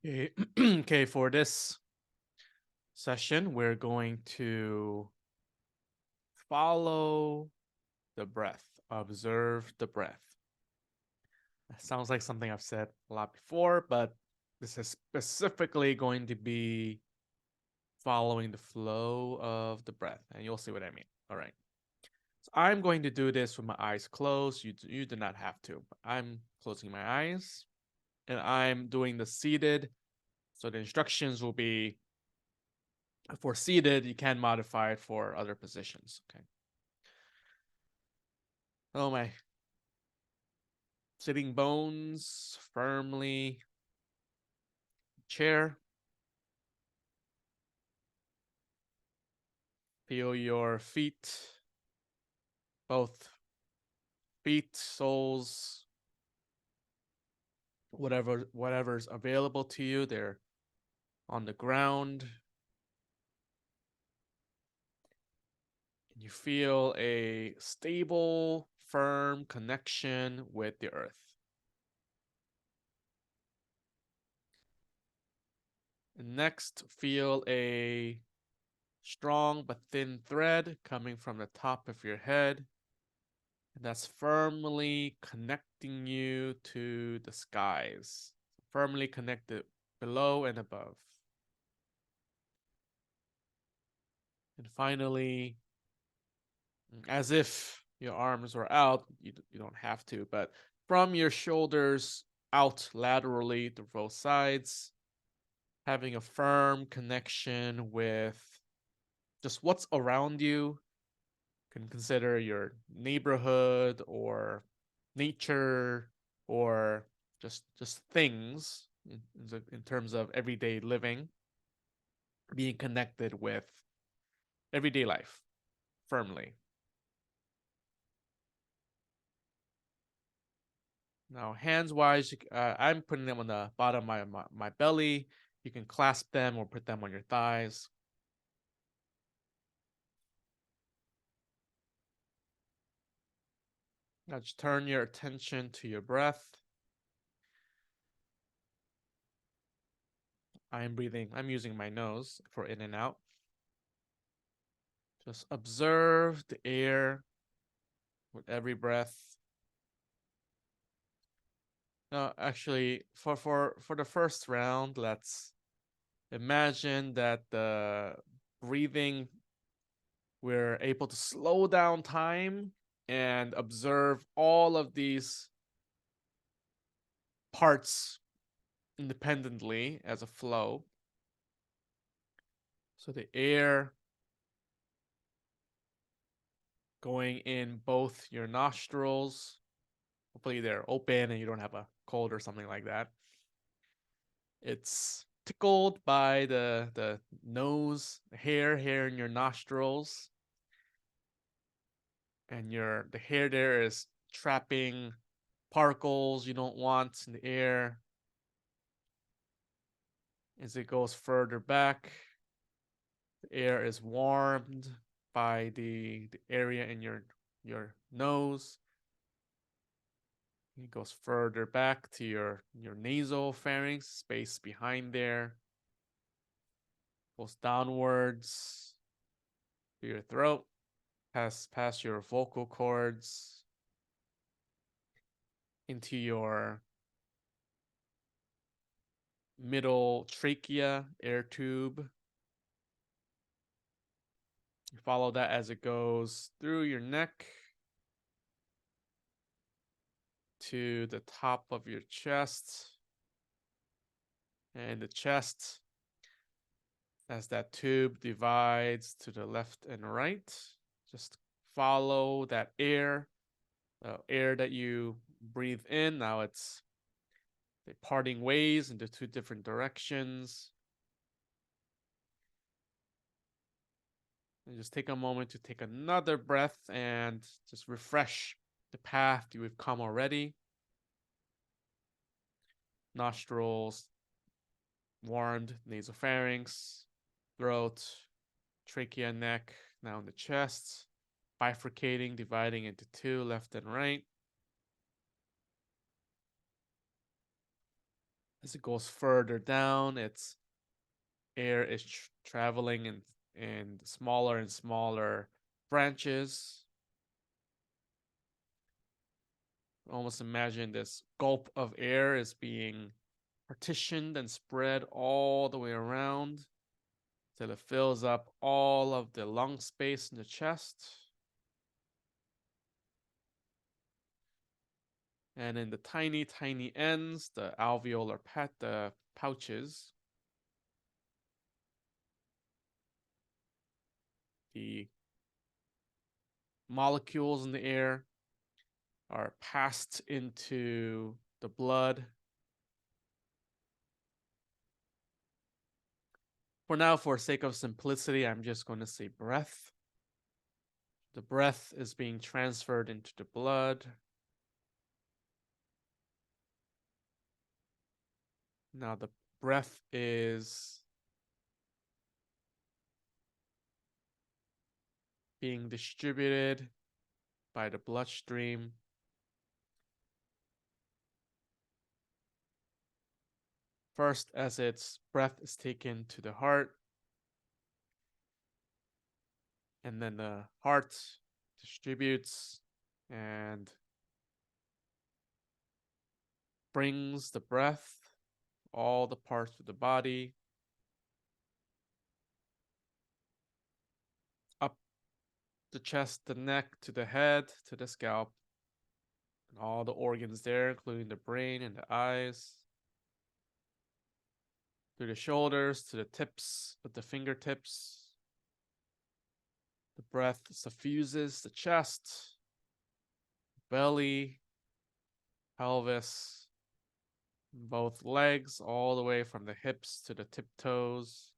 Okay. Okay, for this session, we're going to follow the breath, observe the breath. That sounds like something I've said a lot before, but this is specifically going to be following the flow of the breath, and you'll see what I mean. All right. So I'm going to do this with my eyes closed. You do not have to. I'm closing my eyes, and I'm doing the seated. So the instructions will be for seated, you can modify it for other positions. Okay. Oh, my sitting bones firmly chair. Feel your feet, both feet, soles, whatever's available to you. They're on the ground. And you feel a stable, firm connection with the earth. And next, feel a strong but thin thread coming from the top of your head. And that's firmly connecting you to the skies, firmly connected below and above. And finally, as if your arms were out, you don't have to, but from your shoulders out laterally to both sides, having a firm connection with just what's around you. Can consider your neighborhood or nature or just things in terms of everyday living, being connected with everyday life firmly. Now, hands wise, I'm putting them on the bottom of my belly. You can clasp them or put them on your thighs. Now, just turn your attention to your breath. I'm using my nose for in and out. Just observe the air with every breath. No, actually, for the first round, let's imagine that the breathing, we're able to slow down time and observe all of these parts independently as a flow. So the air going in both your nostrils. Hopefully they're open and you don't have a cold or something like that. It's tickled by the nose, the hair in your nostrils, and the hair there is trapping particles you don't want in the air. As it goes further back, the air is warmed by the area in your nose. It goes further back to your nasal pharynx, space behind there. Goes downwards to your throat, past your vocal cords, into your middle trachea, air tube. You follow that as it goes through your neck to the top of your chest. And the chest, as that tube divides to the left and right, just follow that air, the air that you breathe in. Now it's parting ways into two different directions. And just take a moment to take another breath and just refresh the path you've come already. Nostrils, warmed nasopharynx, throat, trachea, neck, now in the chest, bifurcating, dividing into two, left and right. As it goes further down, its air is traveling in smaller and smaller branches. Almost imagine this gulp of air is being partitioned and spread all the way around till it fills up all of the lung space in the chest. And in the tiny, tiny ends, the alveolar the pouches, the molecules in the air are passed into the blood. For now, for sake of simplicity, I'm just going to say breath. The breath is being transferred into the blood. Now the breath is being distributed by the bloodstream. First, as its breath is taken to the heart, and then the heart distributes and brings the breath all the parts of the body up the chest, the neck, to the head, to the scalp, and all the organs there, including the brain and the eyes, through the shoulders, to the tips of the fingertips. The breath suffuses the chest, belly, pelvis, both legs, all the way from the hips to the tiptoes.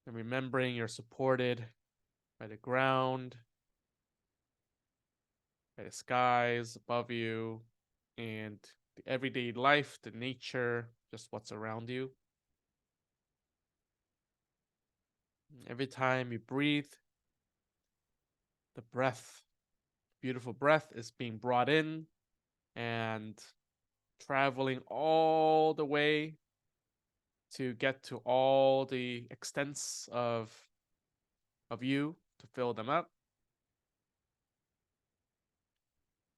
And remembering you're supported by the ground, by the skies above you, and the everyday life, the nature, just what's around you. Every time you breathe, the breath, beautiful breath, is being brought in and traveling all the way to get to all the extents of you to fill them up.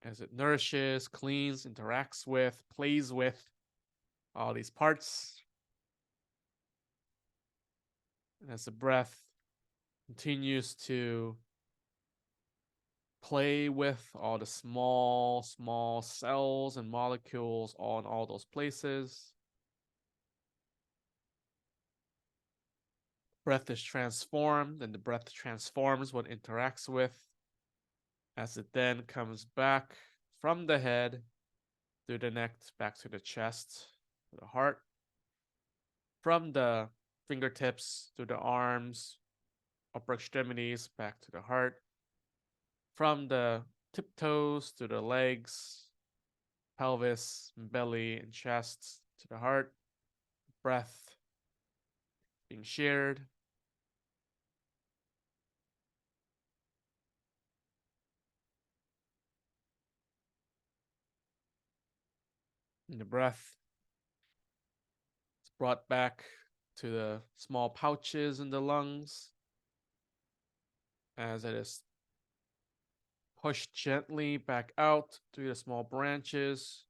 As it nourishes, cleans, interacts with, plays with all these parts. And as the breath continues to play with all the small, small cells and molecules all in all those places, breath is transformed, and the breath transforms what it interacts with as it then comes back from the head through the neck back to the chest, to the heart, from the fingertips to the arms, upper extremities back to the heart, from the tiptoes to the legs, pelvis, belly, and chest to the heart, breath being shared. And the breath is brought back to the small pouches in the lungs as it is pushed gently back out through the small branches,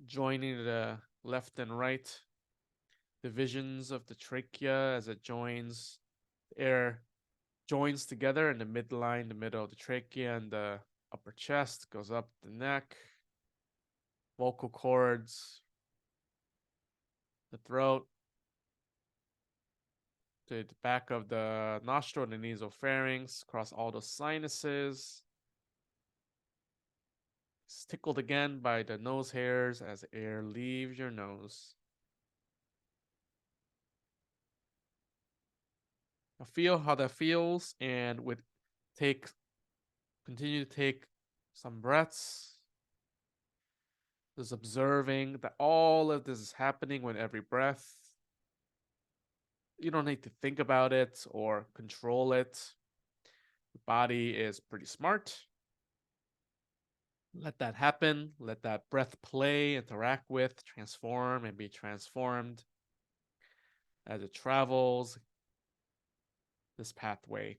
joining the left and right divisions of the trachea as it joins. The air joins together in the midline, the middle of the trachea and the upper chest, goes up the neck, vocal cords, the throat, to the back of the nostril and the nasopharynx, across all the sinuses. It's tickled again by the nose hairs as air leaves your nose. Now feel how that feels, and continue to take some breaths. Just observing that all of this is happening with every breath. You don't need to think about it or control it. The body is pretty smart. Let that happen. Let that breath play, interact with, transform, and be transformed as it travels this pathway.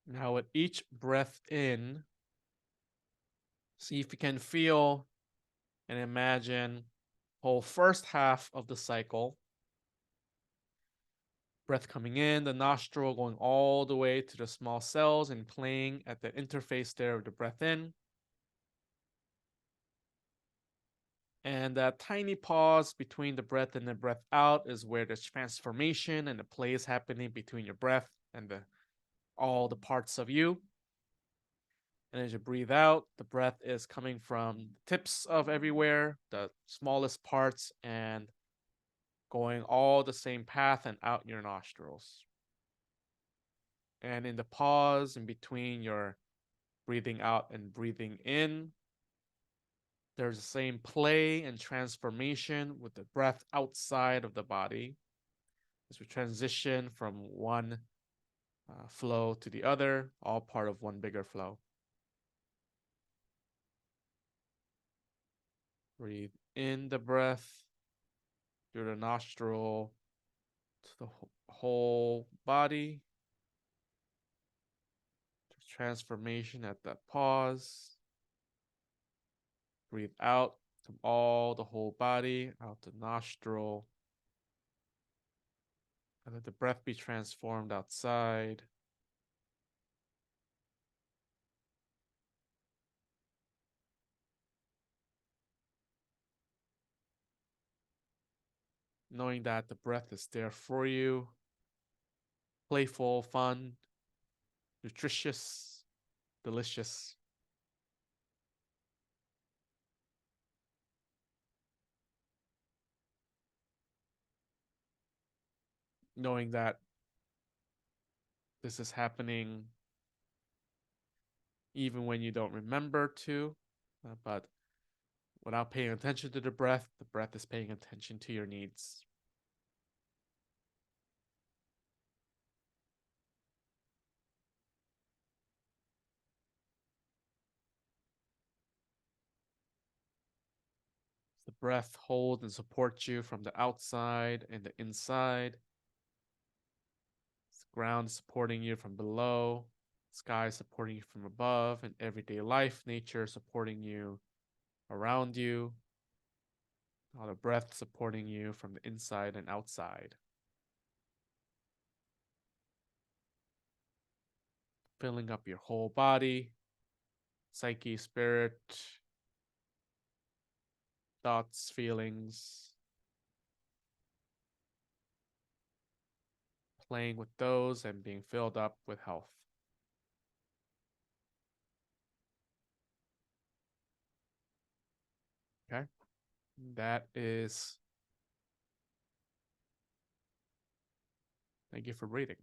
Now, with each breath in, see if you can feel and imagine whole first half of the cycle. Breath coming in, the nostril going all the way to the small cells and playing at the interface there of the breath in. And that tiny pause between the breath in and the breath out is where the transformation and the play is happening between your breath and all the parts of you. And as you breathe out, the breath is coming from tips of everywhere, the smallest parts, and going all the same path and out your nostrils. And in the pause in between your breathing out and breathing in, there's the same play and transformation with the breath outside of the body as we transition from one flow to the other, all part of one bigger flow. Breathe in the breath through the nostril to the whole body. Transformation at that pause. Breathe out from all the whole body, out the nostril. And let the breath be transformed outside. Knowing that the breath is there for you. Playful, fun, nutritious, delicious. Knowing that this is happening even when you don't remember to, but without paying attention to the breath is paying attention to your needs. The breath holds and supports you from the outside and the inside. The ground supporting you from below, sky supporting you from above, and everyday life, nature supporting you around you. All the breath supporting you from the inside and outside. Filling up your whole body, psyche, spirit, thoughts, feelings. Playing with those and being filled up with health. Okay. That is. Thank you for breathing.